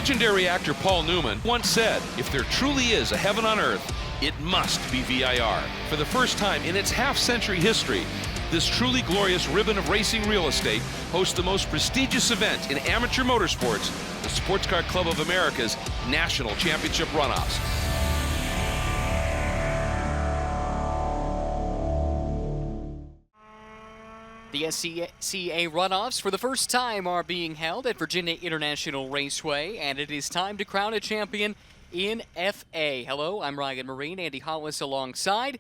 Legendary actor Paul Newman once said, "If there truly is a heaven on earth, it must be VIR." For the first time in its half-century history, this truly glorious ribbon of racing real estate hosts the most prestigious event in amateur motorsports, the Sports Car Club of America's National Championship Runoffs. The SCCA Runoffs for the first time are being held at Virginia International Raceway, and it is time to crown a champion in FA. Hello, I'm Ryan Marine, Andy Hollis alongside,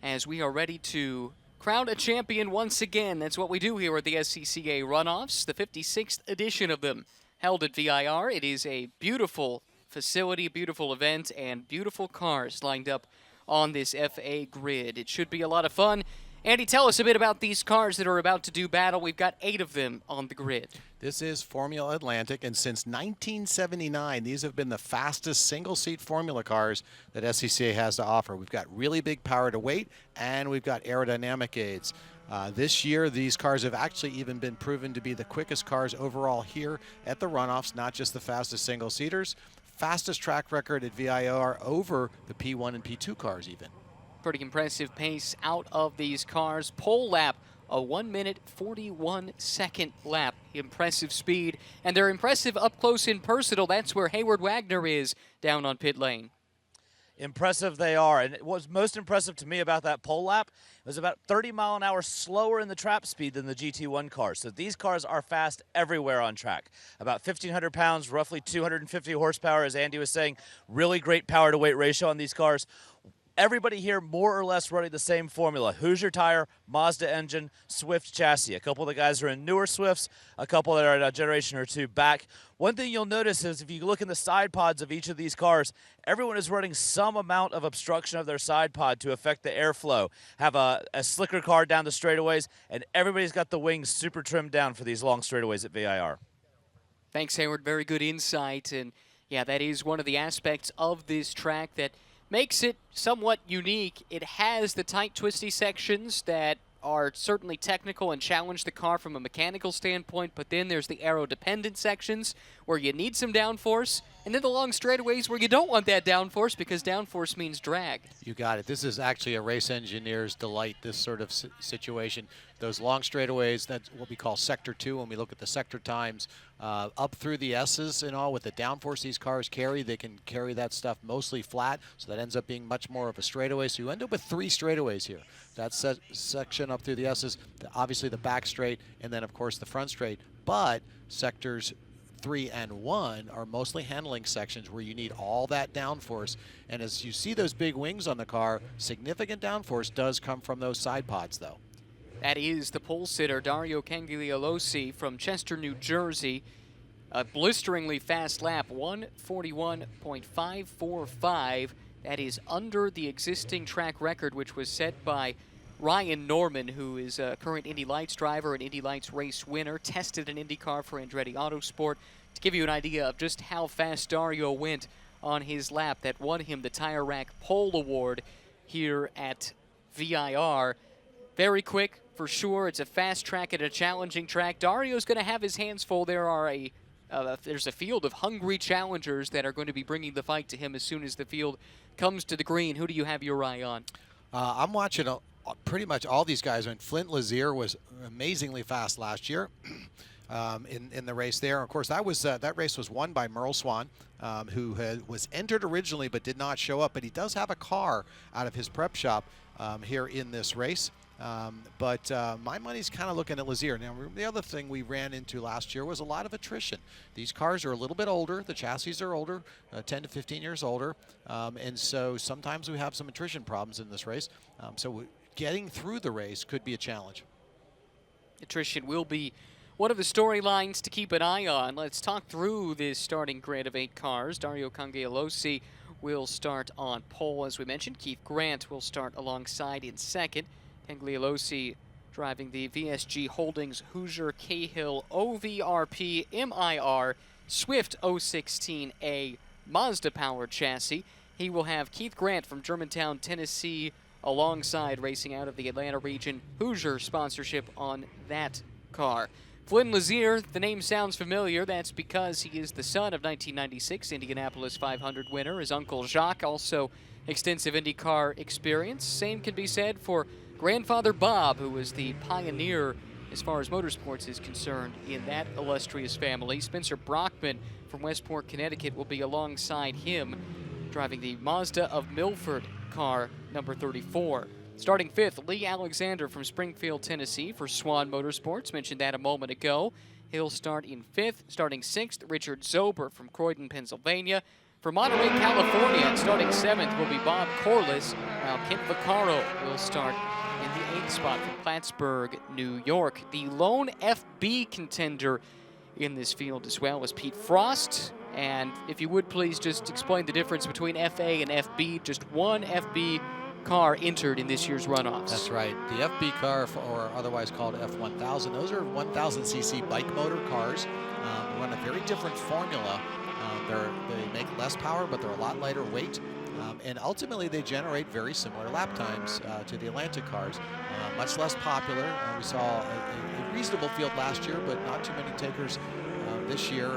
as we are ready to crown a champion once again. That's what we do here at the SCCA Runoffs, the 56th edition of them, held at VIR. It is a beautiful facility, beautiful event, and beautiful cars lined up on this FA grid. It should be a lot of fun. Andy, tell us a bit about these cars that are about to do battle. We've got 8 of them on the grid. This is Formula Atlantic, and since 1979, these have been the fastest single-seat Formula cars that SCCA has to offer. We've got really big power to weight, and we've got aerodynamic aids. This year, these cars have actually even been proven to be the quickest cars overall here at the Runoffs, not just the fastest single-seaters. Fastest track record at VIR over the P1 and P2 cars even. Pretty impressive pace out of these cars. Pole lap, a 1-minute 41-second lap. Impressive speed, and they're impressive up close and personal. That's where Hayward Wagner is down on pit lane. Impressive they are, and what was most impressive to me about that pole lap was about 30 mile an hour slower in the trap speed than the GT1 cars. So these cars are fast everywhere on track. About 1,500 pounds, roughly 250 horsepower, as Andy was saying. Really great power to weight ratio on these cars. Everybody here more or less running the same formula. Hoosier tire, Mazda engine, Swift chassis. A couple of the guys are in newer Swifts, a couple that are a generation or two back. One thing you'll notice is if you look in the side pods of each of these cars, everyone is running some amount of obstruction of their side pod to affect the airflow. Have a slicker car down the straightaways, and everybody's got the wings super trimmed down for these long straightaways at VIR. Thanks, Hayward. Very good insight. And yeah, that is one of the aspects of this track that makes it somewhat unique. It has the tight, twisty sections that are certainly technical and challenge the car from a mechanical standpoint, but then there's the aero-dependent sections where you need some downforce, and then the long straightaways where you don't want that downforce because downforce means drag. You got it. This is actually a race engineer's delight, this sort of situation. Those long straightaways, that's what we call Sector 2 when we look at the sector times, up through the S's and all with the downforce these cars carry. They can carry that stuff mostly flat, so that ends up being much more of a straightaway. So you end up with 3 straightaways here. That section up through the S's, obviously the back straight, and then of course the front straight. But sectors 3 and 1 are mostly handling sections where you need all that downforce. And as you see those big wings on the car, significant downforce does come from those side pods though. That is the pole sitter, Dario Cangigliolosi from Chester, New Jersey. A blisteringly fast lap, 1:41.545. That is under the existing track record, which was set by Ryan Norman, who is a current Indy Lights driver and Indy Lights race winner, tested an IndyCar for Andretti Autosport. To give you an idea of just how fast Dario went on his lap, that won him the Tire Rack Pole Award here at VIR. Very quick, for sure. It's a fast track and a challenging track. Dario's going to have his hands full. There's a field of hungry challengers that are going to be bringing the fight to him as soon as the field comes to the green. Who do you have your eye on? I'm watching pretty much all these guys. And Flint Lazier was amazingly fast last year in the race there. Of course, that race was won by Merle Swan, who was entered originally but did not show up. But he does have a car out of his prep shop here in this race. But my money's kind of looking at Lazier. Now, the other thing we ran into last year was a lot of attrition. These cars are a little bit older. The chassis are older, 10 to 15 years older. And so sometimes we have some attrition problems in this race. So getting through the race could be a challenge. Attrition will be one of the storylines to keep an eye on. Let's talk through this starting grid of 8 cars. Dario Cangigliolosi will start on pole, as we mentioned. Keith Grant will start alongside in second. Cangigliolosi driving the VSG Holdings Hoosier Cahill OVRP MIR Swift 016A Mazda-powered chassis. He will have Keith Grant from Germantown, Tennessee, alongside, racing out of the Atlanta region, Hoosier sponsorship on that car. Flynn Lazier, the name sounds familiar. That's because he is the son of 1996 Indianapolis 500 winner. His uncle Jacques, also extensive IndyCar experience. Same can be said for grandfather Bob, who was the pioneer as far as motorsports is concerned in that illustrious family. Spencer Brockman from Westport, Connecticut will be alongside him, driving the Mazda of Milford car, number 34. Starting fifth, Lee Alexander from Springfield, Tennessee for Swan Motorsports. Mentioned that a moment ago. He'll start in fifth. Starting sixth, Richard Zober from Croydon, Pennsylvania. For Monterey, California, and starting seventh will be Bob Corliss, while Kent Vaccaro will start in the eighth spot from Plattsburgh, New York. The lone FB contender in this field as well is Pete Frost. And if you would please just explain the difference between FA and FB. Just one FB car entered in this year's runoffs. That's right. The FB car, or otherwise called F1000, those are 1000cc bike motor cars. Run a very different formula. They make less power, but they're a lot lighter weight. And ultimately, they generate very similar lap times to the Atlantic cars. Much less popular. We saw a reasonable field last year, but not too many takers this year,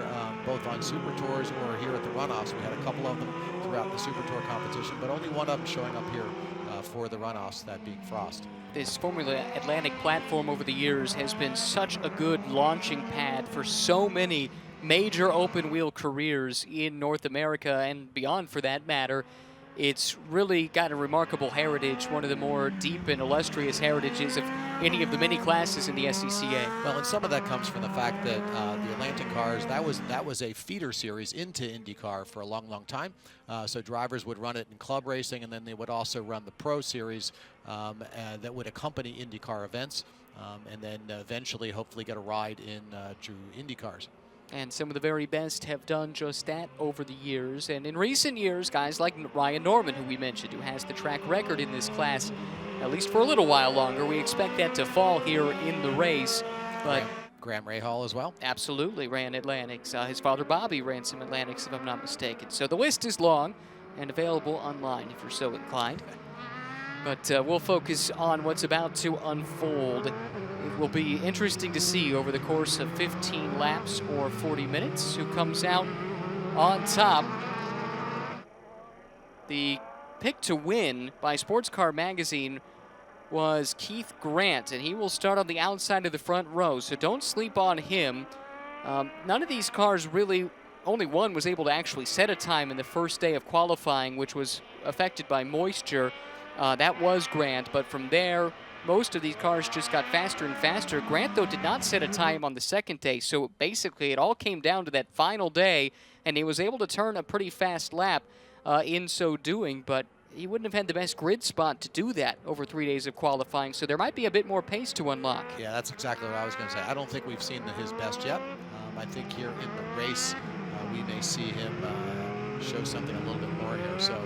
both on Super Tours or here at the runoffs. We had a couple of them throughout the Super Tour competition, but only one of them showing up here for the runoffs, that being Frost. This Formula Atlantic platform over the years has been such a good launching pad for so many major open-wheel careers in North America and beyond, for that matter. It's really got a remarkable heritage, one of the more deep and illustrious heritages of any of the many classes in the SCCA. Well, and some of that comes from the fact that the Atlantic cars, that was a feeder series into IndyCar for a long, long time. So drivers would run it in club racing, and then they would also run the Pro Series that would accompany IndyCar events, and then eventually, hopefully, get a ride in true IndyCars. And some of the very best have done just that over the years. And in recent years, guys like Ryan Norman, who we mentioned, who has the track record in this class, at least for a little while longer. We expect that to fall here in the race. But Graham Rahal as well. Absolutely, ran Atlantics. His father Bobby ran some Atlantics, if I'm not mistaken. So the list is long and available online if you're so inclined. But we'll focus on what's about to unfold. It will be interesting to see over the course of 15 laps or 40 minutes who comes out on top. The pick to win by Sports Car Magazine was Keith Grant, and he will start on the outside of the front row, so don't sleep on him. None of these cars really, only one was able to actually set a time in the first day of qualifying, which was affected by moisture. That was Grant, but from there, most of these cars just got faster and faster. Grant, though, did not set a time on the second day, so basically it all came down to that final day, and he was able to turn a pretty fast lap in so doing, but he wouldn't have had the best grid spot to do that over 3 days of qualifying, so there might be a bit more pace to unlock. Yeah, that's exactly what I was going to say. I don't think we've seen his best yet. I think here in the race, we may see him show something a little bit more here. So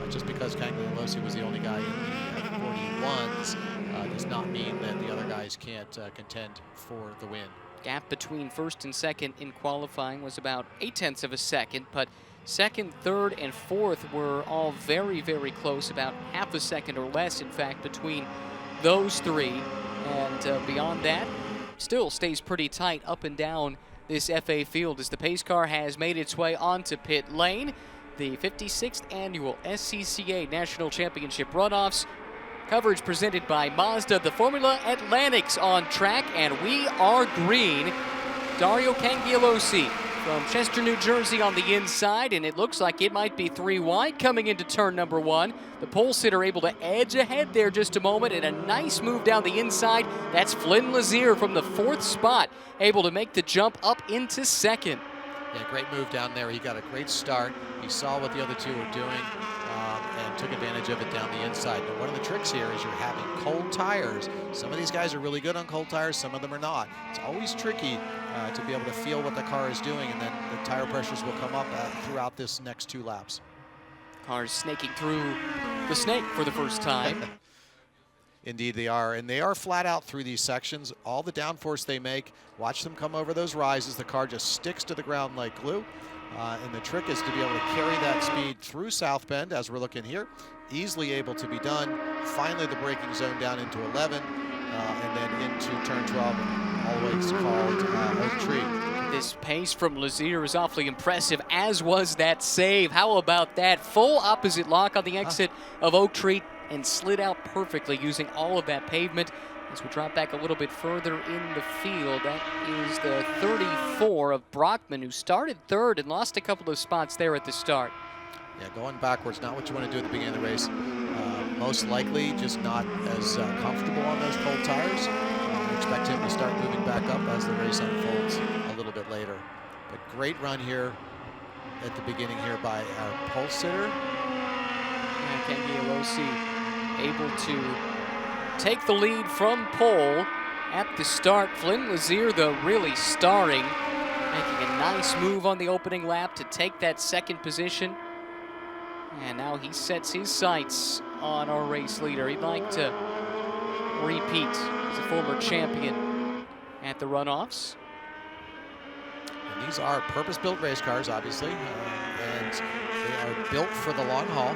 just because Cagney was the only guy in the 41s does not mean that the other guys can't contend for the win. Gap between first and second in qualifying was about 0.8 of a second, but second, third, and fourth were all very, very close, about half a second or less, in fact, between those three. And beyond that, still stays pretty tight up and down this FA field as the pace car has made its way onto pit lane. The 56th annual SCCA National Championship Runoffs. Coverage presented by Mazda, the Formula Atlantics on track, and we are green. Dario Cangialosi from Chester, New Jersey on the inside, and it looks like it might be 3 wide coming into turn number 1. The pole sitter able to edge ahead there just a moment, and a nice move down the inside. That's Flynn Lazier from the 4th spot, able to make the jump up into 2nd. Yeah, great move down there. He got a great start. He saw what the other two were doing and took advantage of it down the inside. But one of the tricks here is you're having cold tires. Some of these guys are really good on cold tires, some of them are not. It's always tricky to be able to feel what the car is doing, and then the tire pressures will come up throughout this next 2 laps. Cars snaking through the snake for the first time. Indeed they are, and they are flat out through these sections. All the downforce they make, watch them come over those rises. The car just sticks to the ground like glue. And the trick is to be able to carry that speed through South Bend, as we're looking here. Easily able to be done. Finally, the braking zone down into 11. and then into turn 12, always called Oak Tree. This pace from Lazier is awfully impressive, as was that save. How about that? Full opposite lock on the exit of Oak Tree and slid out perfectly using all of that pavement. As we drop back a little bit further in the field, that is the 34 of Brockman, who started third and lost a couple of spots there at the start. Yeah, going backwards, not what you want to do at the beginning of the race. Most likely just not as comfortable on those cold tires. Expect him to start moving back up as the race unfolds a little bit later. But great run here at the beginning here by our pole sitter. Yeah, Kengi Alosi able to take the lead from pole at the start. Flynn Lazier, though, really starring, making a nice move on the opening lap to take that second position. And now he sets his sights on our race leader. He'd like to repeat as a former champion at the runoffs. And these are purpose-built race cars, obviously, and they are built for the long haul.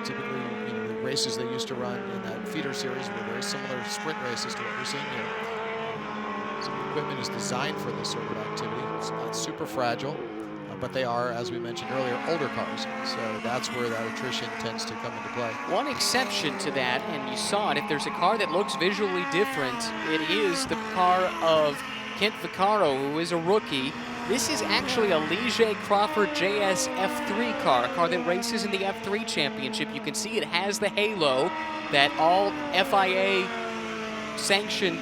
Typically, you know, the races they used to run in that feeder series were very similar sprint races to what we're seeing here. So the equipment is designed for this sort of activity. It's not super fragile, but they are, as we mentioned earlier, older cars. So that's where that attrition tends to come into play. One exception to that, and you saw it, if there's a car that looks visually different, it is the car of Kent Vaccaro, who is a rookie. This is actually a Ligier Crawford JS F3 car, a car that races in the F3 Championship. You can see it has the halo that all FIA sanctioned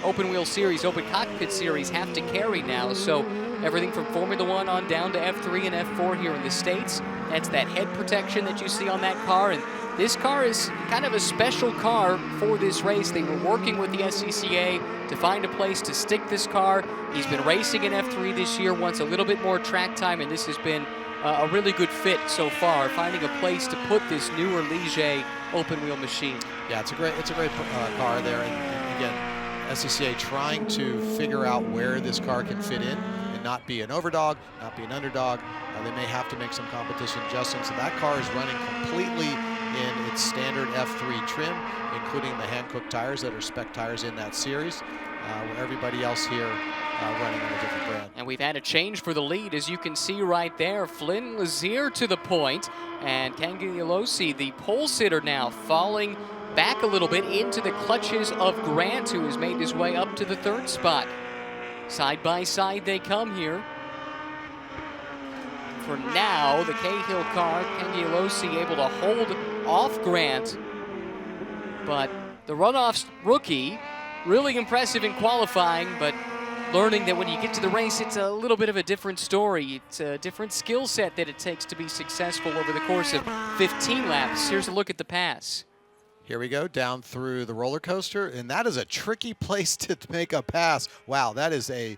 open wheel series, open cockpit series have to carry now. So everything from Formula One on down to F3 and F4 here in the States. That's that head protection that you see on that car. And this car is kind of a special car for this race. They were working with the SCCA to find a place to stick this car. He's been racing in F3 this year, wants a little bit more track time, and this has been a really good fit so far, finding a place to put this newer Ligier open wheel machine. Yeah, it's a great car there. And again, SCCA trying to figure out where this car can fit in and not be an overdog, not be an underdog. They may have to make some competition adjustments. So that car is running completely in its standard F3 trim, including the Hankook tires that are spec tires in that series, where everybody else here running on a different brand. And we've had a change for the lead, as you can see right there. Flynn Lazier to the point, and Kengi Alosi, the pole sitter, now falling back a little bit into the clutches of Grant, who has made his way up to the third spot. Side by side they come here. For now, the Cahill car, Kengi Alosi able to hold off Grant, but the runoffs rookie, really impressive in qualifying, but learning that when you get to the race, it's a little bit of a different story. It's a different skill set that it takes to be successful over the course of 15 laps. Here's a look at the pass. Here we go, down through the roller coaster, and that is a tricky place to make a pass. Wow, that is a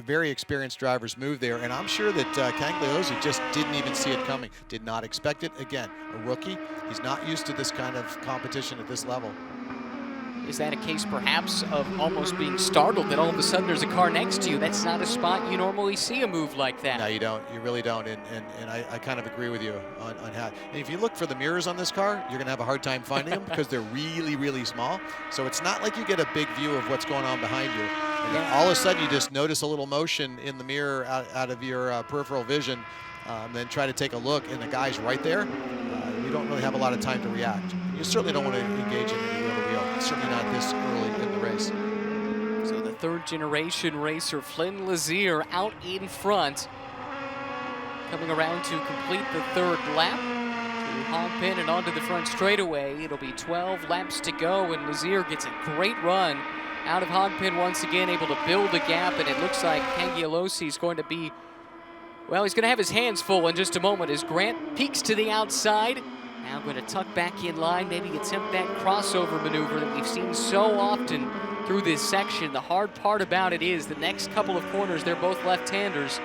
very experienced driver's move there, and I'm sure that Cagliozzi just didn't even see it coming, did not expect it. Again, a rookie, he's not used to this kind of competition at this level. Is that a case perhaps of almost being startled that all of a sudden there's a car next to you? That's not a spot you normally see a move like that. No, you don't. You really don't. And I kind of agree with you on how. And if you look for the mirrors on this car, you're going to have a hard time finding them because they're really, really small. So it's not like you get a big view of what's going on behind you. And then all of a sudden you just notice a little motion in the mirror out of your peripheral vision, then try to take a look, and the guy's right there. You don't really have a lot of time to react. You certainly don't want to engage in any wheel-to-wheel. Certainly not this early in the race. So the third-generation racer, Flynn Lazier, out in front. Coming around to complete the third lap. To Hogpin and onto the front straightaway. It'll be 12 laps to go, and Lazier gets a great run out of Hogpin once again, able to build a gap, and it looks like Cagliozzi is going to be, well, he's going to have his hands full in just a moment as Grant peeks to the outside. Now going to tuck back in line, maybe attempt that crossover maneuver that we've seen so often through this section. The hard part about it is the next couple of corners, they're both left-handers,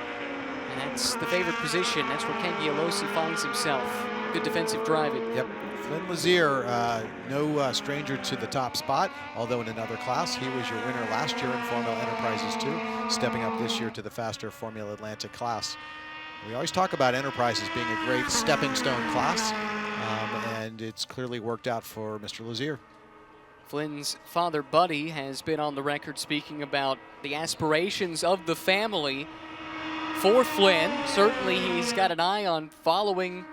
and that's the favorite position. That's where Cagliozzi finds himself. Good defensive driving. Yep. Flynn Lazier, no stranger to the top spot, although in another class. He was your winner last year in Formula Enterprises 2, stepping up this year to the faster Formula Atlantic class. We always talk about Enterprises being a great stepping stone class, and it's clearly worked out for Mr. Lazier. Flynn's father, Buddy, has been on the record speaking about the aspirations of the family for Flynn. Certainly he's got an eye on following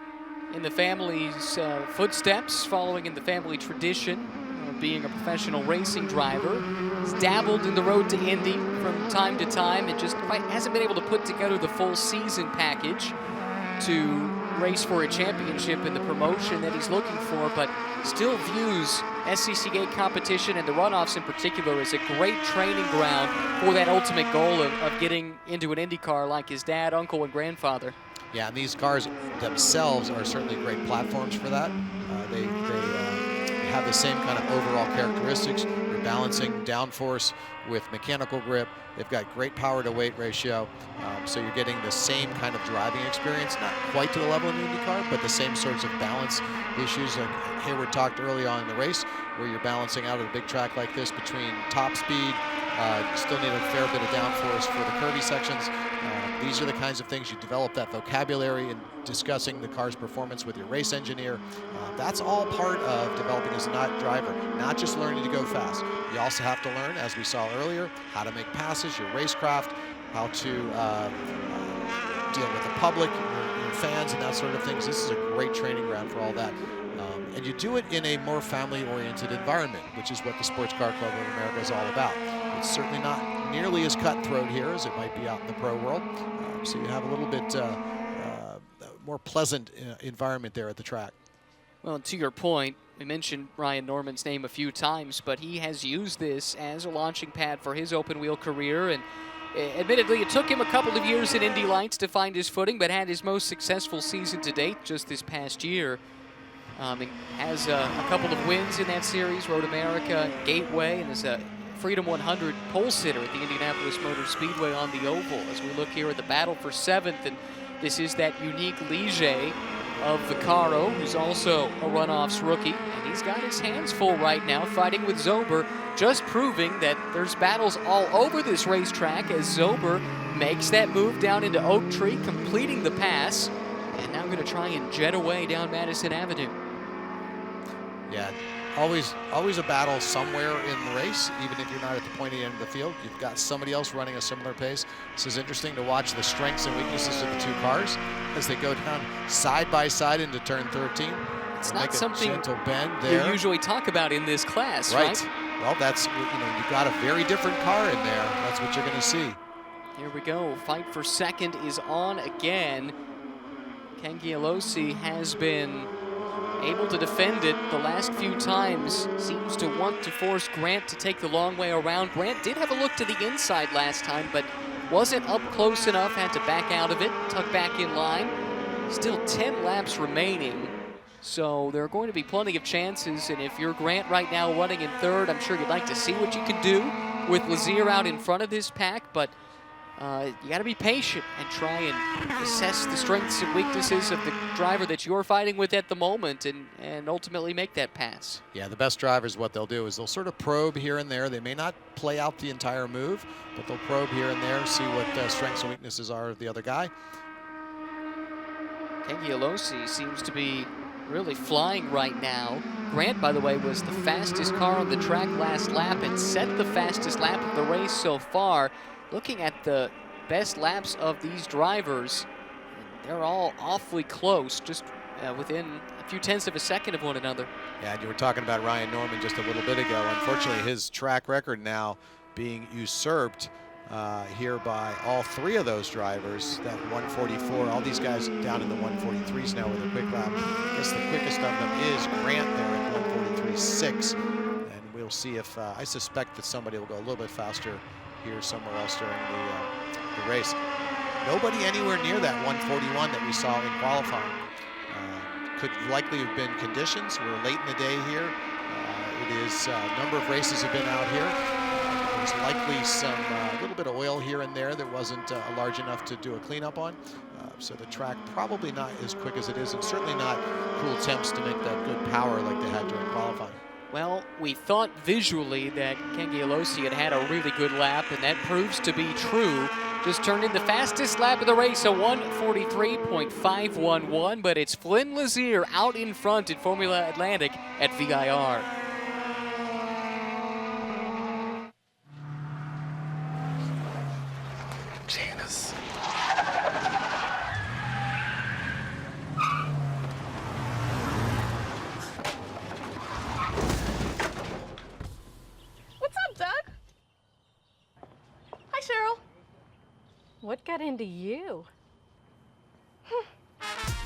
in the family's footsteps, following in the family tradition of being a professional racing driver. He's dabbled in the road to Indy from time to time and just quite hasn't been able to put together the full season package to race for a championship in the promotion that he's looking for, but still views SCCA competition and the runoffs in particular as a great training ground for that ultimate goal of getting into an IndyCar like his dad, uncle, and grandfather. Yeah, and these cars themselves are certainly great platforms for that. They have the same kind of overall characteristics. You're balancing downforce with mechanical grip. They've got great power to weight ratio. So you're getting the same kind of driving experience, not quite to the level of an IndyCar, but the same sorts of balance issues like Hayward talked early on in the race, where you're balancing out at a big track like this between top speed, still need a fair bit of downforce for the curvy sections. These are the kinds of things you develop that vocabulary in discussing the car's performance with your race engineer. That's all part of developing as a driver, not just learning to go fast. You also have to learn, as we saw earlier, how to make passes, your racecraft, how to deal with the public, your fans, and that sort of things. This is a great training ground for all that. And you do it in a more family-oriented environment, which is what the Sports Car Club of America is all about. It's certainly not nearly as cutthroat here as it might be out in the pro world. So you have a little bit more pleasant environment there at the track. Well, to your point, we mentioned Ryan Norman's name a few times, but he has used this as a launching pad for his open-wheel career. And admittedly, it took him a couple of years in Indy Lights to find his footing, but had his most successful season to date just this past year. He has a couple of wins in that series, Road America, Gateway, and is a Freedom 100 pole sitter at the Indianapolis Motor Speedway on the oval. As we look here at the battle for 7th, and this is that unique Ligier of Vaccaro, who's also a runoffs rookie, and he's got his hands full right now fighting with Zober, just proving that there's battles all over this racetrack as Zober makes that move down into Oak Tree, completing the pass, and now going to try and jet away down Madison Avenue. Yeah, always a battle somewhere in the race, even if you're not at the pointy end of the field. You've got somebody else running a similar pace. This is interesting to watch the strengths and weaknesses of the two cars as they go down side by side into turn 13. It's not something gentle bend there. You usually talk about in this class, right? Well, that's, you've got a very different car in there. That's what you're going to see. Here we go. Fight for second is on again. Ken Gialosi has been able to defend it the last few times. Seems to want to force Grant to take the long way around. Grant did have a look to the inside last time, but wasn't up close enough, had to back out of it, tuck back in line. Still 10 laps remaining, so there are going to be plenty of chances, and if you're Grant right now running in third, I'm sure you'd like to see what you can do with Lazier out in front of this pack, but you got to be patient and try and assess the strengths and weaknesses of the driver that you're fighting with at the moment and ultimately make that pass. Yeah, the best drivers, what they'll do is they'll sort of probe here and there. They may not play out the entire move, but they'll probe here and there, see what strengths and weaknesses are of the other guy. Ken Gialosi seems to be really flying right now. Grant, by the way, was the fastest car on the track last lap and set the fastest lap of the race so far. Looking at the best laps of these drivers, they're all awfully close, just within a few tenths of a second of one another. Yeah, and you were talking about Ryan Norman just a little bit ago. Unfortunately, his track record now being usurped here by all three of those drivers. That 144, all these guys down in the 143s now with a quick lap. I guess the quickest of them is Grant there at 143.6. And we'll see if, I suspect that somebody will go a little bit faster here somewhere else during the race. Nobody anywhere near that 141 that we saw in qualifying. Could likely have been conditions. We're late in the day here. It is a number of races have been out here. There's likely some little bit of oil here and there that wasn't large enough to do a cleanup on. So the track probably not as quick as it is, and certainly not cool temps to make that good power like they had during qualifying. Well, we thought visually that Ken Gialosi had a really good lap, and that proves to be true. Just turned in the fastest lap of the race, a 1:43.511, but it's Flynn Lazier out in front at Formula Atlantic at VIR. Janice. What's up, Doug? Hi, Cheryl. What got into you?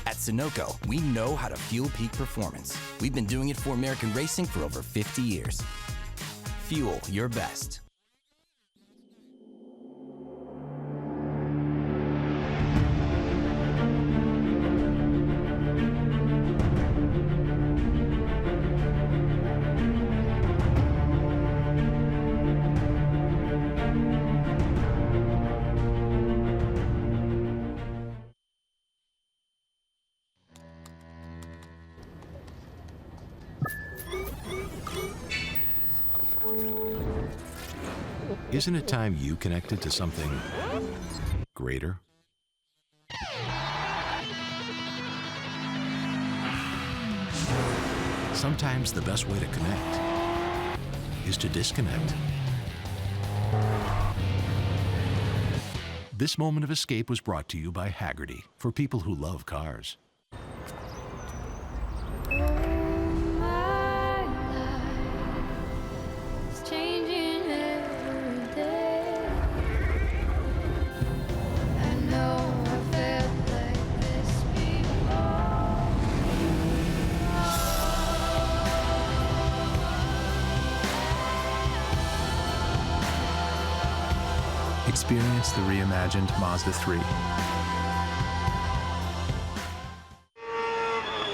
At Sunoco, we know how to fuel peak performance. We've been doing it for American racing for over 50 years. Fuel your best. Isn't it time you connected to something greater? Sometimes the best way to connect is to disconnect. This moment of escape was brought to you by Haggerty, for people who love cars. Experience the reimagined Mazda 3.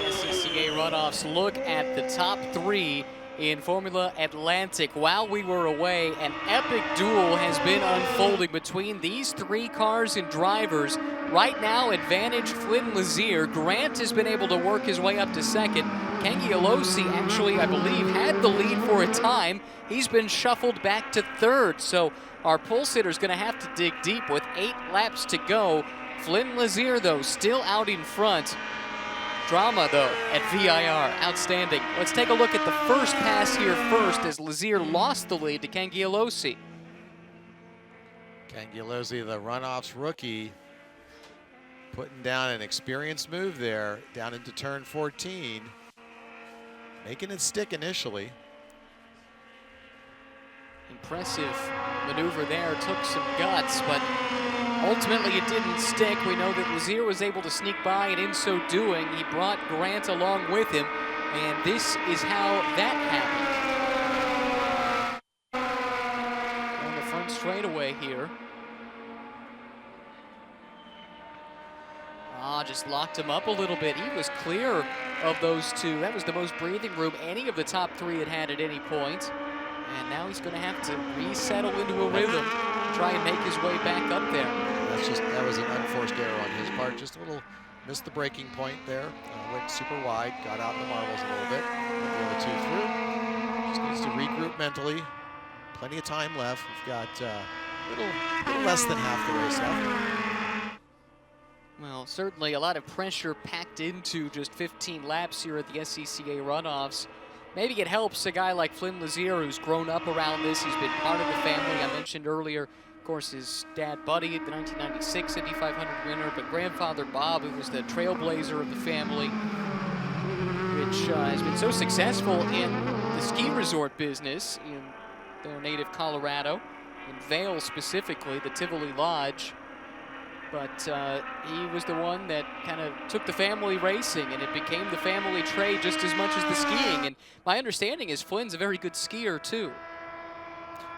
SCCA Runoffs look at the top 3 in Formula Atlantic. While we were away, an epic duel has been unfolding between these 3 cars and drivers. Right now, advantage Flynn Lazier. Grant has been able to work his way up to second. Cangialosi actually, I believe, had the lead for a time. He's been shuffled back to third, so our pole sitter's going to have to dig deep with 8 laps to go. Flynn Lazier, though, still out in front. Drama, though, at VIR. Outstanding. Let's take a look at the first pass here first as Lazier lost the lead to Cangialosi. Cangialosi, the Runoffs rookie, putting down an experienced move there down into turn 14. Making it stick initially. Impressive maneuver there, took some guts, but ultimately it didn't stick. We know that Lazier was able to sneak by, and in so doing, he brought Grant along with him, and this is how that happened. On the front straightaway here. Just locked him up a little bit. He was clear of those 2. That was the most breathing room any of the top 3 had had at any point. And now he's going to have to resettle into a rhythm, try and make his way back up there. That was an unforced error on his part. Just a little, missed the breaking point there. Went super wide, got out in the marbles a little bit. Got the other 2 through. Just needs to regroup mentally. Plenty of time left. We've got a little less than half the race left. Well, certainly a lot of pressure packed into just 15 laps here at the SCCA Runoffs. Maybe it helps a guy like Flynn Lazier, who's grown up around this. He's been part of the family. I mentioned earlier, of course, his dad, Buddy, the 1996 Indy 500 winner, but grandfather Bob, who was the trailblazer of the family, which has been so successful in the ski resort business in their native Colorado, in Vail specifically, the Tivoli Lodge. But he was the one that kind of took the family racing, and it became the family trade just as much as the skiing. And my understanding is Flynn's a very good skier, too.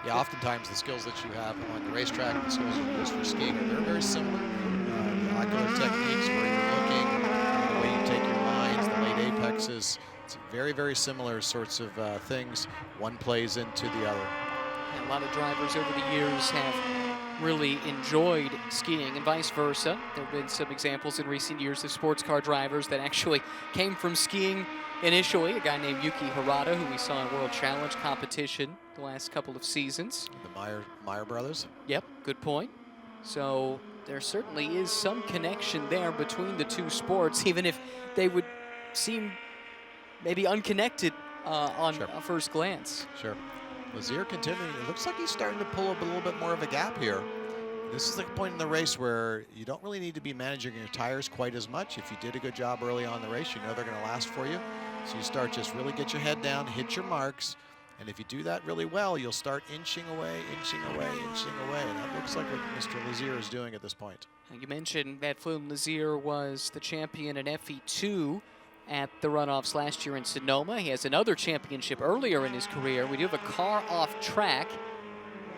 Yeah, oftentimes the skills that you have on the racetrack and the skills you use for skiing are very, very similar. The ocular techniques, where you're looking, the way you take your lines, the late apexes, it's very, very similar sorts of things. One plays into the other. And a lot of drivers over the years have really enjoyed skiing and vice versa. There have been some examples in recent years of sports car drivers that actually came from skiing initially. A guy named Yuki Harada, who we saw in World Challenge competition the last couple of seasons. The Meyer brothers. Yep, good point. So there certainly is some connection there between the 2 sports, even if they would seem maybe unconnected on a first glance. Sure. Lazier continuing. It looks like he's starting to pull up a little bit more of a gap here. This is the point in the race where you don't really need to be managing your tires quite as much. If you did a good job early on in the race, you know they're going to last for you. So you start just really get your head down, hit your marks, and if you do that really well, you'll start inching away, inching away, inching away. And that looks like what Mr. Lazier is doing at this point. You mentioned that Flynn Lazier was the champion in FE2 at the runoffs last year in Sonoma. He has another championship earlier in his career. We do have a car off track.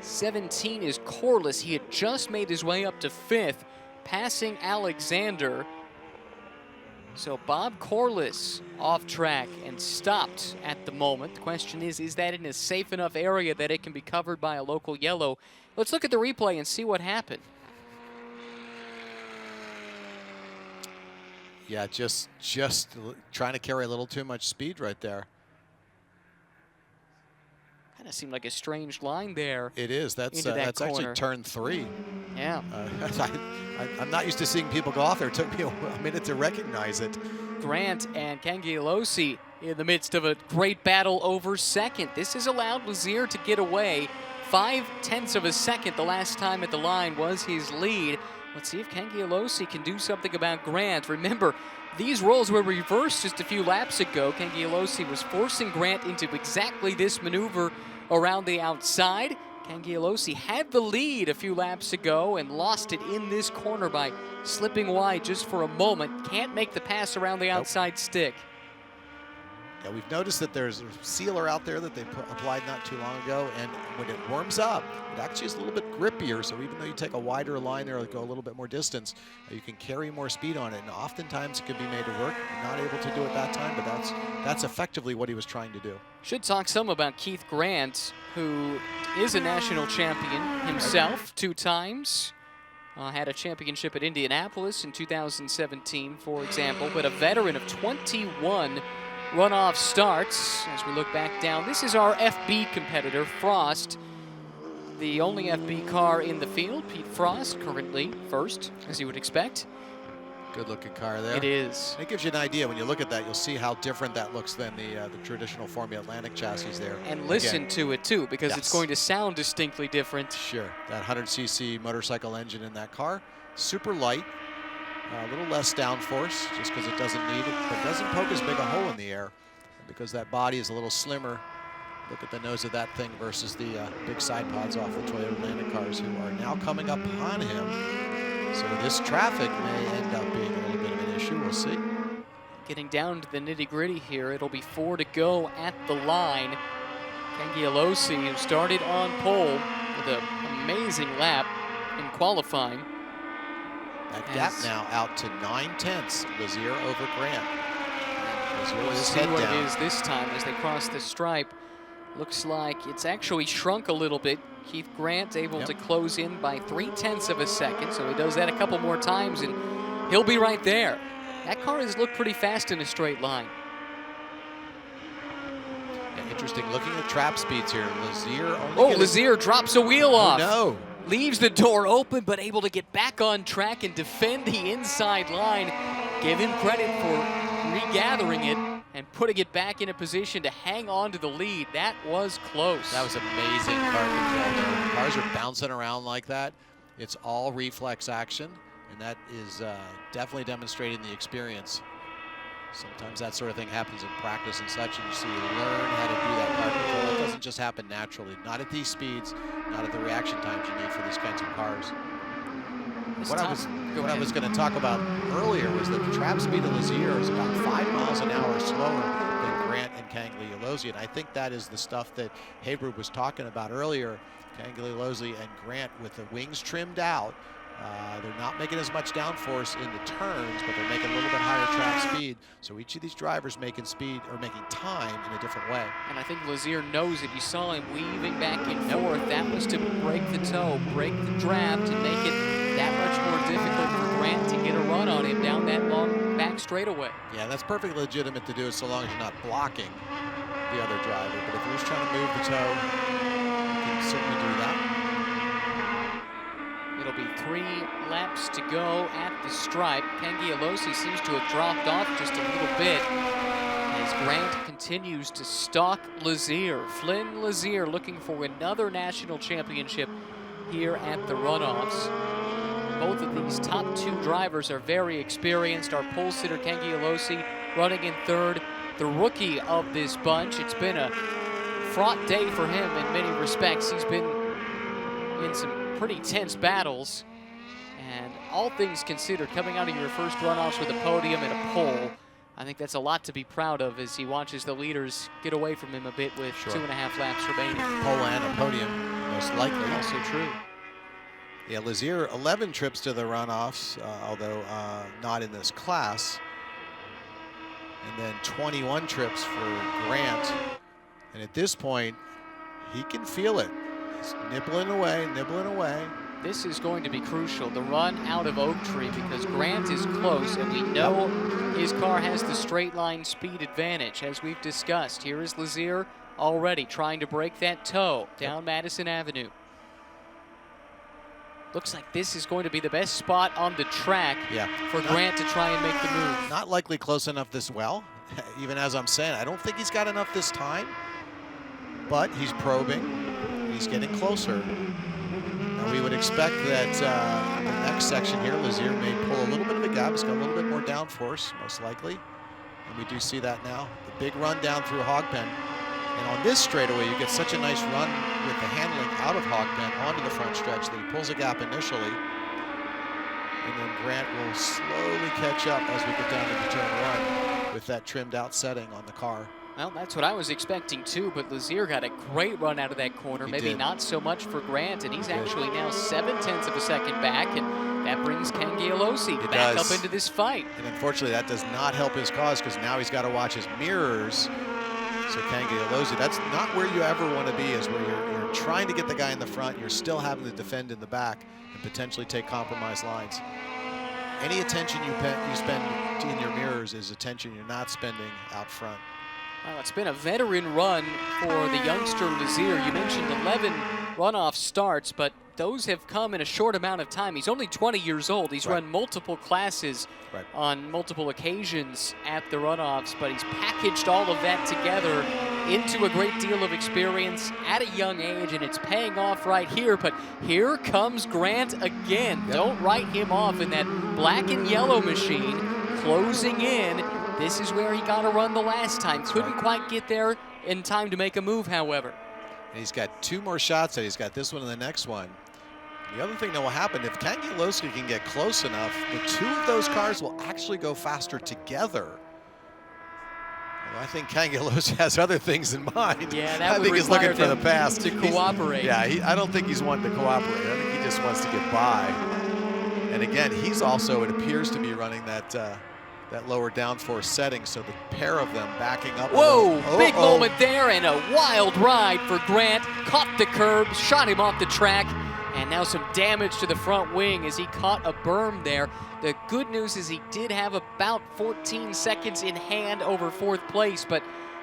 17 is Corliss. He had just made his way up to 5th, passing Alexander. So Bob Corliss off track and stopped at the moment. The question is that in a safe enough area that it can be covered by a local yellow? Let's look at the replay and see what happened. Yeah, just trying to carry a little too much speed right there. Kind of seemed like a strange line there. It is. That's actually turn 3. Yeah. I'm not used to seeing people go off there. It took me a minute to recognize it. Grant and Cangialosi in the midst of a great battle over second. This has allowed Lazier to get away. 0.5 of a second the last time at the line was his lead. Let's see if Cangialosi can do something about Grant. Remember, these roles were reversed just a few laps ago. Cangialosi was forcing Grant into exactly this maneuver around the outside. Cangialosi had the lead a few laps ago and lost it in this corner by slipping wide just for a moment. Can't make the pass around the outside stick. Yeah, we've noticed that there's a sealer out there that they applied not too long ago, and when it warms up, it actually is a little bit grippier, so even though you take a wider line there or go a little bit more distance, you can carry more speed on it, and oftentimes it can be made to work. Not able to do it that time, but that's effectively what he was trying to do. Should talk some about Keith Grant, who is a national champion himself 2 times. Had a championship at Indianapolis in 2017, for example, but a veteran of 21 runoff starts. As we look back down, this is our FB competitor, Frost. The only FB car in the field, Pete Frost, currently first, as you would expect. Good looking car there. It is. It gives you an idea. When you look at that, you'll see how different that looks than the traditional Formula Atlantic chassis there. And listen to it too, because Yes. it's going to sound distinctly different. Sure. That 100cc motorcycle engine in that car, super light. A little less downforce, just because it doesn't need it, but it doesn't poke as big a hole in the air. And because that body is a little slimmer, look at the nose of that thing versus the big side pods off the Toyota Atlantic cars, who are now coming up on him. So this traffic may end up being a little bit of an issue. We'll see. Getting down to the nitty-gritty here, it'll be 4 to go at the line. Cangialosi, who started on pole with an amazing lap in qualifying. That gap now out to 9/10, Lazier over Grant. Lazier with his See head what down. it is this time as they cross the stripe. Looks like it's actually shrunk a little bit. Keith Grant able to close in by 0.3 of a second, so he does that a couple more times and he'll be right there. That car has looked pretty fast in a straight line. Yeah, interesting, looking at trap speeds here. Lazier only Lazier drops a wheel off. No. Leaves the door open, but able to get back on track and defend the inside line. Give him credit for regathering it and putting it back in a position to hang on to the lead. That was close. That was amazing car control there. When cars are bouncing around like that, it's all reflex action, and that is definitely demonstrating the experience. Sometimes that sort of thing happens in practice and such, and you learn how to do that car control. It doesn't just happen naturally. Not at these speeds, not at the reaction times you need for these kinds of cars. What I was going to talk about earlier was that the trap speed of Lazier is about 5 miles an hour slower than Grant and Cangialosi, and I think that is the stuff that Haybrook was talking about earlier. Cangialosi and Grant with the wings trimmed out. They're not making as much downforce in the turns, but they're making a little bit higher track speed. So each of these drivers making speed or making time in a different way. And I think Lazier knows it. You saw him weaving back and forth. That was to break the toe, break the draft, and make it that much more difficult for Grant to get a run on him down that long back straightaway. Yeah, that's perfectly legitimate to do so long as you're not blocking the other driver. But if you're just trying to move the toe, you can certainly do that. It'll be 3 laps to go at the stripe. Cangialosi seems to have dropped off just a little bit as Grant continues to stalk Lazier. Flynn Lazier looking for another national championship here at the runoffs. Both of these top 2 drivers are very experienced. Our pole sitter, Kengialosi, running in 3rd, the rookie of this bunch. It's been a fraught day for him in many respects. He's been in some pretty tense battles. And all things considered, coming out of your first runoffs with a podium and a pole, I think that's a lot to be proud of as he watches the leaders get away from him a bit with 2.5 laps remaining. Pole and a podium, most likely. Also true. Yeah, Lazier, 11 trips to the runoffs, although not in this class. And then 21 trips for Grant. And at this point, he can feel it. He's nibbling away, nibbling away. This is going to be crucial, the run out of Oak Tree, because Grant is close, and we know his car has the straight line speed advantage, as we've discussed. Here is Lazier already trying to break that toe down Madison Avenue. Looks like this is going to be the best spot on the track for Grant to try and make the move. Not likely close enough this well, even as I'm saying. I don't think he's got enough this time, but he's probing. He's getting closer. Now we would expect that the next section here, Lazier may pull a little bit of a gap. He's got a little bit more downforce, most likely. And we do see that now. The big run down through Hogpen. And on this straightaway, you get such a nice run with the handling out of Hogpen onto the front stretch that he pulls a gap initially. And then Grant will slowly catch up as we get down to the turn 1 with that trimmed out setting on the car. Well, that's what I was expecting too, but Lazier got a great run out of that corner. Maybe not so much for Grant, and he's actually now 0.7 of a second back, and that brings Kengialosi back up into this fight. And unfortunately, that does not help his cause, because now he's got to watch his mirrors. So Kengialosi, that's not where you ever want to be, is where you're trying to get the guy in the front, you're still having to defend in the back and potentially take compromised lines. Any attention you spend in your mirrors is attention you're not spending out front. Well, it's been a veteran run for the youngster Lazier. You mentioned 11 runoff starts, but those have come in a short amount of time. He's only 20 years old. He's run multiple classes on multiple occasions at the runoffs, but he's packaged all of that together into a great deal of experience at a young age, and it's paying off right here. But here comes Grant again. Don't write him off in that black and yellow machine, closing in. This is where he got a run the last time. Couldn't quite get there in time to make a move, however. And he's got 2 more shots, and he's got this one and the next one. The other thing that will happen, if Kengialosi can get close enough, the 2 of those cars will actually go faster together. Well, I think Kengialosi has other things in mind. Yeah, that I think he's looking for the pass. To cooperate. I don't think he's wanting to cooperate. I think he just wants to get by. And again, he's also, it appears to be running that lower downforce setting, so the pair of them backing up. Whoa, big moment there, and a wild ride for Grant. Caught the curb, shot him off the track, and now some damage to the front wing as he caught a berm there. The good news is he did have about 14 seconds in hand over 4th place, but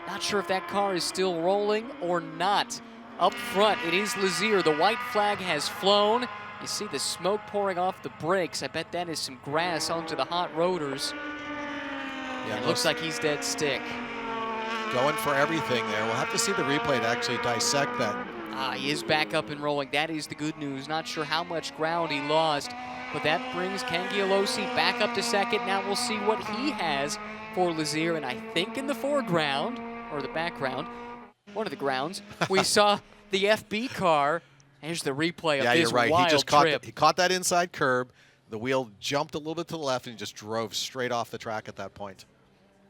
not sure if that car is still rolling or not. Up front, it is Lazier. The white flag has flown. You see the smoke pouring off the brakes. I bet that is some grass onto the hot rotors. Yeah, it looks like he's dead stick. Going for everything there. We'll have to see the replay to actually dissect that. He is back up and rolling. That is the good news. Not sure how much ground he lost, but that brings Kengialosi back up to 2nd. Now we'll see what he has for Lazier, and I think in the foreground, or the background, one of the grounds, we saw the FB car. There's the replay of this wild he just trip. He caught that inside curb. The wheel jumped a little bit to the left, and he just drove straight off the track at that point.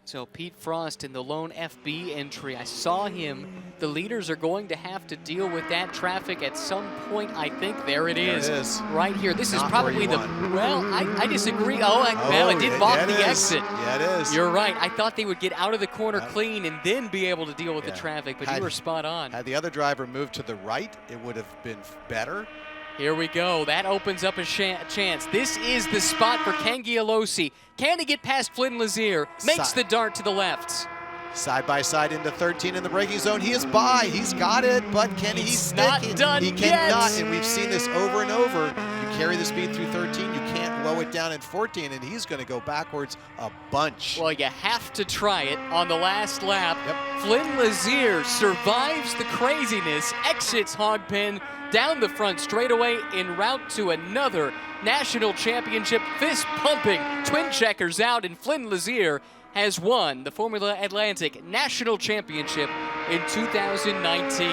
So Pete Frost in the lone FB entry. I saw him. The leaders are going to have to deal with that traffic at some point. I think there it is. Right here. This is probably the, well, I disagree. Well, it did block the exit. Yeah, it is. You're right. I thought they would get out of the corner clean and then be able to deal with the traffic, but you were spot on. Had the other driver moved to the right, it would have been better. Here we go. That opens up a chance. This is the spot for Kengialosi. Can he get past Flynn Lazier? Makes the dart to the left. Side by side into 13 in the braking zone. He is by. He's got it, but can he stick it? Not done He yet. cannot, and we've seen this over and over. You carry the speed through 13, you can't slow it down in 14, and he's going to go backwards a bunch. Well, you have to try it on the last lap. Yep. Flynn Lazier survives the craziness, exits Hogpen down the front straightaway en route to another national championship. Fist pumping, twin checkers out, and Flynn Lazier has won the Formula Atlantic National Championship in 2019.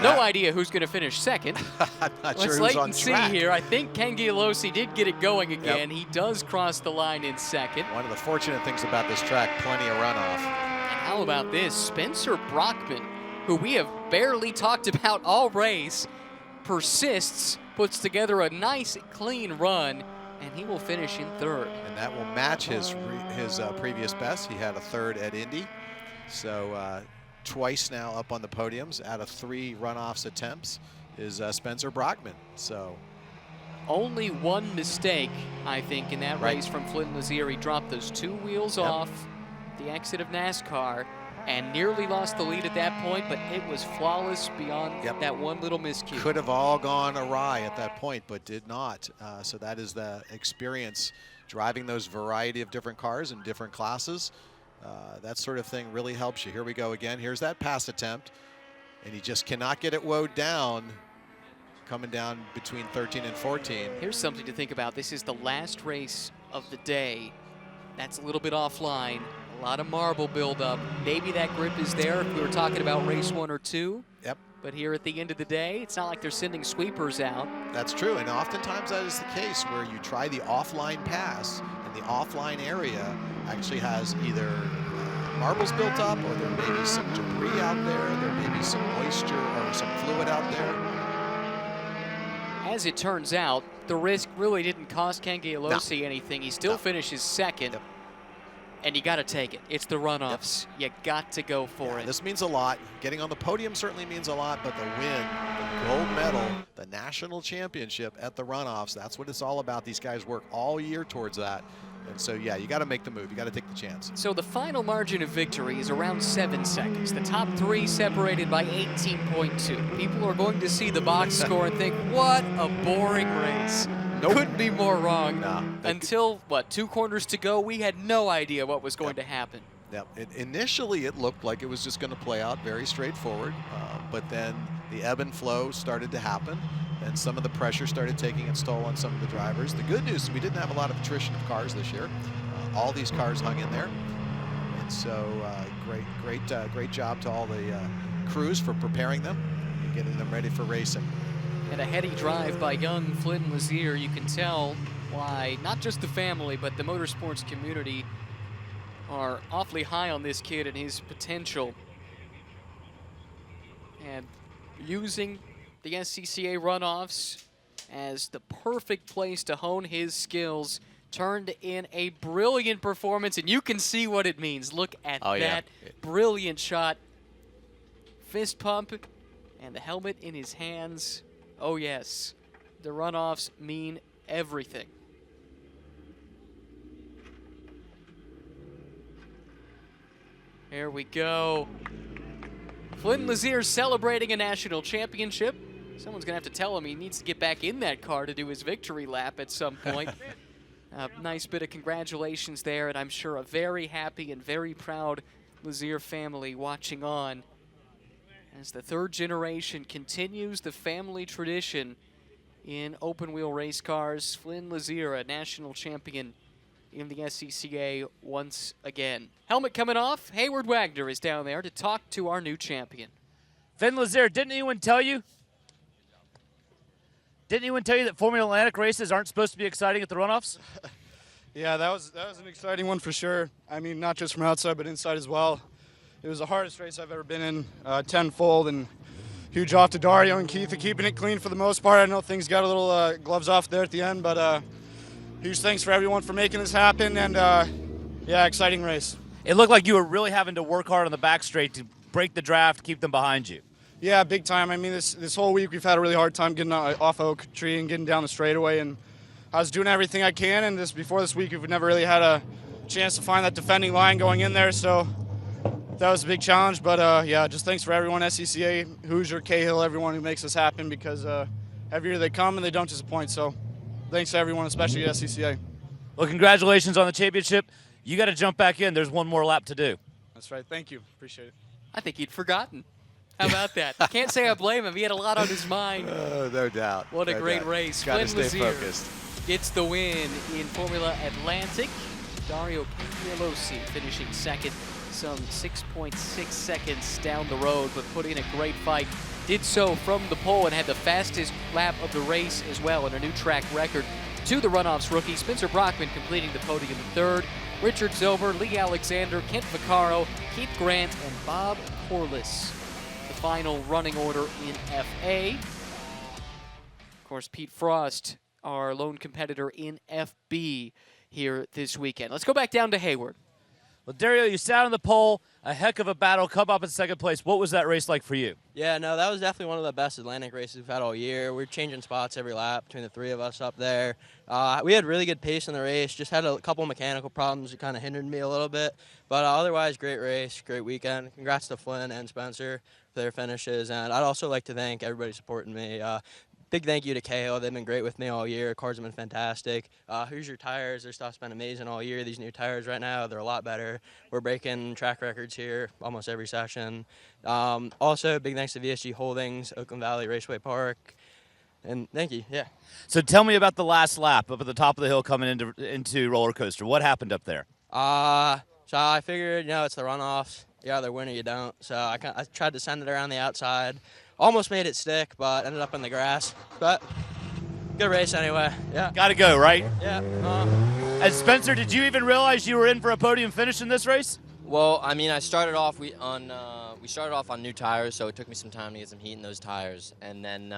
No idea who's going to finish second. I'm not Let's sure wait who's on and see track. here. I think Kengialosi did get it going again. Yep. He does cross the line in second. One of the fortunate things about this track, plenty of runoff. And how about this? Spencer Brockman, who we have barely talked about all race, persists, puts together a nice, clean run, and he will finish in third. And that will match his previous best. He had a third at Indy. So twice now up on the podiums out of 3 runoffs attempts is Spencer Brockman. So Only one mistake, I think, in that race from Flynn Lazier. He dropped those 2 wheels off the exit of NASCAR and nearly lost the lead at that point, but it was flawless beyond that one little miscue. could have all gone awry at that point, but did not. So that is the experience driving those variety of different cars in different classes. That sort of thing really helps you. Here we go again. Here's that pass attempt, and he just cannot get it woed down, coming down between 13 and 14. Here's something to think about. This is the last race of the day. That's a little bit offline. A lot of marble buildup. Maybe that grip is there if we were talking about race 1 or 2. Yep. But here at the end of the day, it's not like they're sending sweepers out. That's true, and oftentimes that is the case where you try the offline pass, and the offline area actually has either marbles built up, or there may be some debris out there, there may be some moisture or some fluid out there. As it turns out, the risk really didn't cost Kengialosi anything. He still finishes second. Yep. And you got to take it. It's the runoffs. You got to go for it. This means a lot. Getting on the podium certainly means a lot, but the win, the gold medal, the national championship at the runoffs, that's what it's all about. These guys work all year towards that. And so, yeah, you got to make the move. You got to take the chance. So the final margin of victory is around 7 seconds. The top 3 separated by 18.2. People are going to see the box score and think, what a boring race. Nope. Couldn't be more wrong. Nah, Until, 2 corners to go, we had no idea what was going to happen. Yep. Initially, it looked like it was just going to play out very straightforward, but then the ebb and flow started to happen, and some of the pressure started taking its toll on some of the drivers. The good news is we didn't have a lot of attrition of cars this year. All these cars hung in there, and so great job to all the crews for preparing them and getting them ready for racing. And a heady drive by young Flynn Lazier. You can tell why not just the family, but the motorsports community are awfully high on this kid and his potential. And using the SCCA runoffs as the perfect place to hone his skills, turned in a brilliant performance, and you can see what it means. Look at that brilliant shot. Fist pump and the helmet in his hands. Oh yes, the runoffs mean everything. There we go. Flynn Lazier celebrating a national championship. Someone's gonna have to tell him he needs to get back in that car to do his victory lap at some point. A nice bit of congratulations there, and I'm sure a very happy and very proud Lazier family watching on as the 3rd generation continues the family tradition in open wheel race cars. Flynn Lazier, a national champion in the SCCA once again. Helmet coming off. Hayward Wagner is down there to talk to our new champion. Flynn Lazier, didn't anyone tell you that Formula Atlantic races aren't supposed to be exciting at the runoffs? Yeah, that was an exciting one for sure. I mean, not just from outside, but inside as well. It was the hardest race I've ever been in, tenfold, and huge off to Dario and Keith for keeping it clean for the most part. I know things got a little gloves off there at the end, but huge thanks for everyone for making this happen, and yeah, exciting race. It looked like you were really having to work hard on the back straight to break the draft, keep them behind you. Yeah, big time. I mean, this whole week we've had a really hard time getting off Oak Tree and getting down the straightaway, and I was doing everything I can, and before this week we've never really had a chance to find that defending line going in there, so that was a big challenge. But yeah, just thanks for everyone, SCCA, Hoosier, Cahill, everyone who makes this happen, because every year they come and they don't disappoint, so thanks to everyone, especially SCCA. Well, congratulations on the championship. You got to jump back in. There's one more lap to do. That's right. Thank you. Appreciate it. I think he'd forgotten. How about that? Can't say I blame him. He had a lot on his mind. No doubt. What a great race. Got to Flynn stay Lazier focused. gets the win in Formula Atlantic. Dario Cangialosi finishing second, some 6.6 seconds down the road, but put in a great fight. Did so from the pole and had the fastest lap of the race as well, and a new track record to the Runoffs rookie. Spencer Brockman completing the podium in third. Richard Zober, Lee Alexander, Kent Vaccaro, Keith Grant, and Bob Corliss. The final running order in FA. Of course, Pete Frost, our lone competitor in FB here this weekend. Let's go back down to Hayward. Well, Dario, you sat on the pole, a heck of a battle, come up in second place. What was that race like for you? Yeah, no, that was definitely one of the best Atlantic races we've had all year. We're changing spots every lap between the three of us up there. We had really good pace in the race, just had a couple mechanical problems that kind of hindered me a little bit. But otherwise, great race, great weekend. Congrats to Flynn and Spencer for their finishes. And I'd also like to thank everybody supporting me. Big thank you to Cahill. They've been great with me all year. Cars have been fantastic. Hoosier Tires, their stuff's been amazing all year. These new tires right now, they're a lot better. We're breaking track records here almost every session. Also, big thanks to VSG Holdings, Oakland Valley Raceway Park. And thank you, yeah. So tell me about the last lap up at the top of the hill coming into roller coaster. What happened up there? So I figured, it's the runoffs. You either win or you don't. So I tried to send it around the outside. Almost made it stick, but ended up in the grass. But good race anyway. Yeah. Got to go, right? Yeah. And Spencer, did you even realize you were in for a podium finish in this race? Well, I mean, I started off we started off on new tires, so it took me some time to get some heat in those tires. And then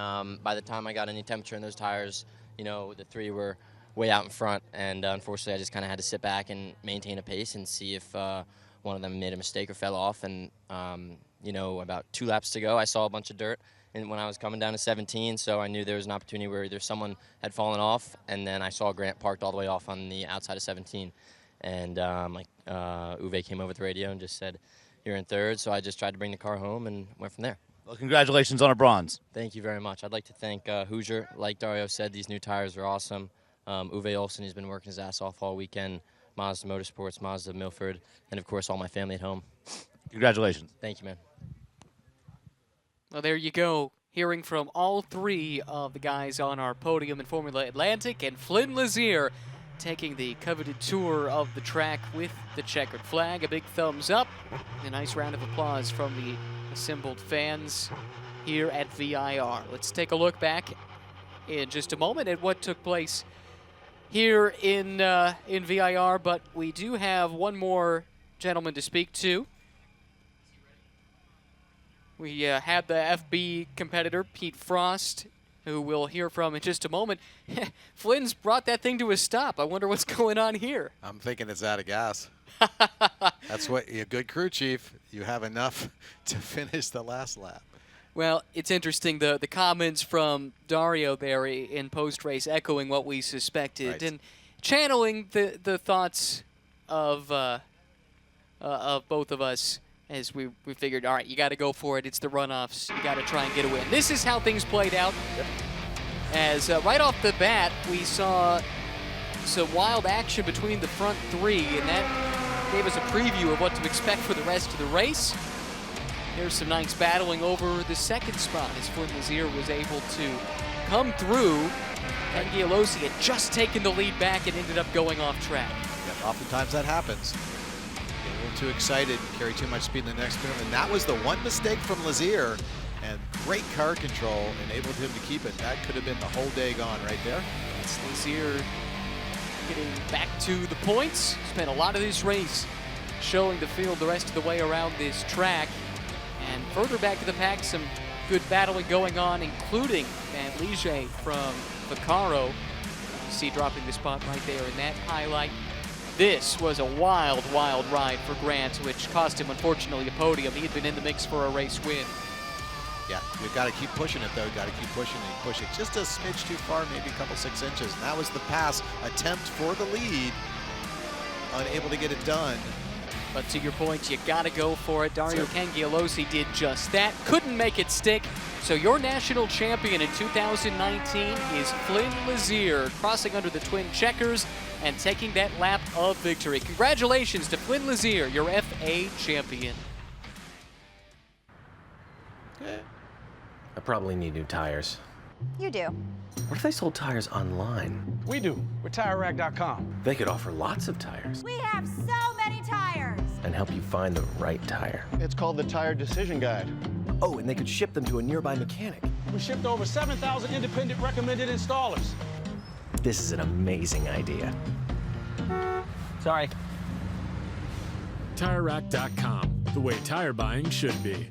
by the time I got any temperature in those tires, the three were way out in front. And unfortunately, I just kind of had to sit back and maintain a pace and see if one of them made a mistake or fell off. And about 2 laps to go, I saw a bunch of dirt and when I was coming down to 17, so I knew there was an opportunity where either someone had fallen off, and then I saw Grant parked all the way off on the outside of 17. And Uwe came over the radio and just said, "You're in third," so I just tried to bring the car home and went from there. Well, congratulations on a bronze. Thank you very much. I'd like to thank Hoosier. Like Dario said, these new tires are awesome. Uwe Olsen has been working his ass off all weekend. Mazda Motorsports, Mazda Milford, and of course all my family at home. Congratulations. Thank you, man. Well, there you go. Hearing from all three of the guys on our podium in Formula Atlantic, and Flynn Lazier taking the coveted tour of the track with the checkered flag. A big thumbs up. A nice round of applause from the assembled fans here at VIR. Let's take a look back in just a moment at what took place here in VIR, but we do have one more gentleman to speak to. We had the FB competitor, Pete Frost, who we'll hear from in just a moment. Flynn's brought that thing to a stop. I wonder what's going on here. I'm thinking it's out of gas. That's what a good crew chief, you have enough to finish the last lap. Well, it's interesting, the comments from Dario there in post-race echoing what we suspected, right, and channeling the thoughts of both of us as we figured, all right, you got to go for it. It's the runoffs. You got to try and get a win. This is how things played out. Yep. As right off the bat, we saw some wild action between the front three, and that gave us a preview of what to expect for the rest of the race. Here's some nice battling over the second spot as Flynn Lazier was able to come through. Cangialosi had just taken the lead back and ended up going off track. Yep, oftentimes that happens. Get a little too excited, carry too much speed in the next move, and that was the one mistake from Lazier, and great car control enabled him to keep it. That could have been the whole day gone right there. It's Lazier getting back to the points. Spent a lot of this race showing the field the rest of the way around this track. And further back to the pack, some good battling going on, including Van Liege from Vaccaro. You see dropping the spot right there in that highlight. This was a wild, wild ride for Grant, which cost him, unfortunately, a podium. He had been in the mix for a race win. Yeah, we've got to keep pushing it, though. Got to keep pushing it, push it just a smidge too far, maybe a couple 6 inches. And that was the pass attempt for the lead. Unable to get it done. But to your point, you got to go for it. Dario Cangialosi did just that. Couldn't make it stick. So your national champion in 2019 is Flynn Lazier, crossing under the twin checkers and taking that lap of victory. Congratulations to Flynn Lazier, your FA champion. I probably need new tires. You do. What if they sold tires online? We do. We're TireRack.com. They could offer lots of tires We have so many tires. and help you find the right tire. It's called the Tire Decision Guide. Oh, and they could ship them to a nearby mechanic. We shipped over 7,000 independent recommended installers. This is an amazing idea. Sorry. TireRack.com, the way tire buying should be.